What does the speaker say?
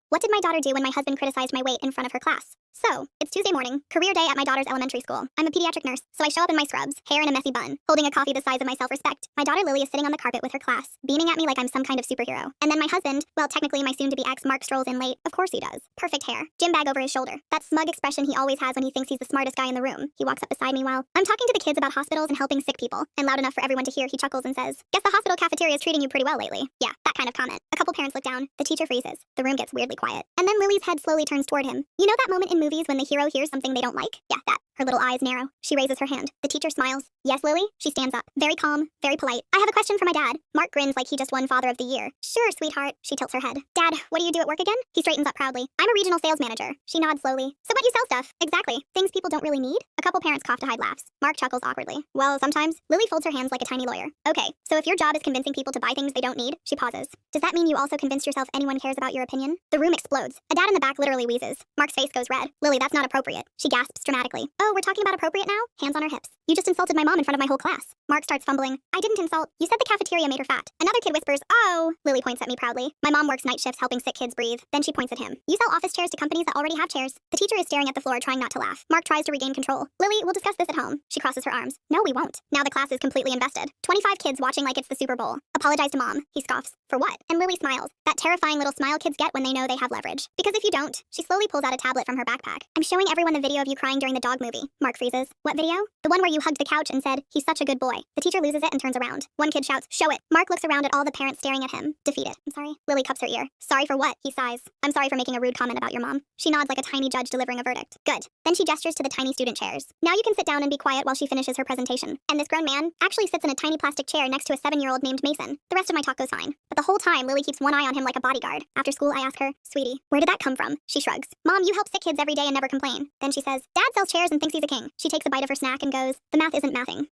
What did my daughter do when my husband criticized my weight in front of her class? So, it's Tuesday morning, career day at my daughter's elementary school. I'm a pediatric nurse, so I show up in my scrubs, hair in a messy bun, holding a coffee the size of my self-respect. My daughter Lily is sitting on the carpet with her class, beaming at me like I'm some kind of superhero. And then my husband, well, technically my soon-to-be ex, Mark, strolls in late. Of course he does. Perfect hair, gym bag over his shoulder. That smug expression he always has when he thinks he's the smartest guy in the room. He walks up beside me while I'm talking to the kids about hospitals and helping sick people, and loud enough for everyone to hear, he chuckles and says, "Guess the hospital cafeteria is treating you pretty well lately." Yeah, that kind of comment. A couple parents look down, the teacher freezes. The room gets weirdly quiet. And then Lily's head slowly turns toward him. You know that moment in movies when the hero hears something they don't like? Yeah, that. Her little eyes narrow. She raises her hand. The teacher smiles. "Yes, Lily?" She stands up. Very calm, very polite. "I have a question for my dad." Mark grins like he just won Father of the Year. "Sure, sweetheart." She tilts her head. "Dad, what do you do at work again?" He straightens up proudly. "I'm a regional sales manager." She nods slowly. "So what, you sell stuff?" "Exactly. Things people don't really need." A couple parents cough to hide laughs. Mark chuckles awkwardly. "Well, sometimes." Lily folds her hands like a tiny lawyer. "Okay, so if your job is convincing people to buy things they don't need," she pauses. "Does that mean you also convinced yourself anyone cares about your opinion?" The room explodes. A dad in the back literally wheezes. Mark's face goes red. "Lily, that's not appropriate." She gasps dramatically. "Oh, we're talking about appropriate now?" Hands on her hips. "You just insulted my mom in front of my whole class." Mark starts fumbling. "I didn't insult. You said the cafeteria made her fat." Another kid whispers, "Oh." Lily points at me proudly. "My mom works night shifts helping sick kids breathe." Then she points at him. "You sell office chairs to companies that already have chairs." The teacher is staring at the floor trying not to laugh. Mark tries to regain control. "Lily, we'll discuss this at home." She crosses her arms. "No, we won't." Now the class is completely invested. 25 kids watching like it's the Super Bowl. "Apologize to mom." He scoffs. "For what?" And Lily smiles. That terrifying little smile kids get when they know they have leverage. Because if you don't, she slowly pulls out a tablet from her backpack. "I'm showing everyone the video of you crying during the dog movie." Mark freezes. "What video?" "The one where you hugged the couch and said, 'He's such a good boy.'" The teacher loses it and turns around. One kid shouts, "Show it." Mark looks around at all the parents staring at him. Defeated. "I'm sorry." Lily cups her ear. "Sorry for what?" He sighs. "I'm sorry for making a rude comment about your mom." She nods like a tiny judge delivering a verdict. "Good." Then she gestures to the tiny student chairs. "Now you can sit down and be quiet while she finishes her presentation." And this grown man actually sits in a tiny plastic chair next to a 7-year-old named Mason. The rest of my talk goes fine. But the whole time, Lily keeps one eye on him like a bodyguard. After school, I ask her, "Sweetie, where did that come from?" She shrugs. "Mom, you help sick kids every day and never complain." Then she says, "Dad sells chairs and thinks he's a king." She takes a bite of her snack and goes, "The math isn't mathing."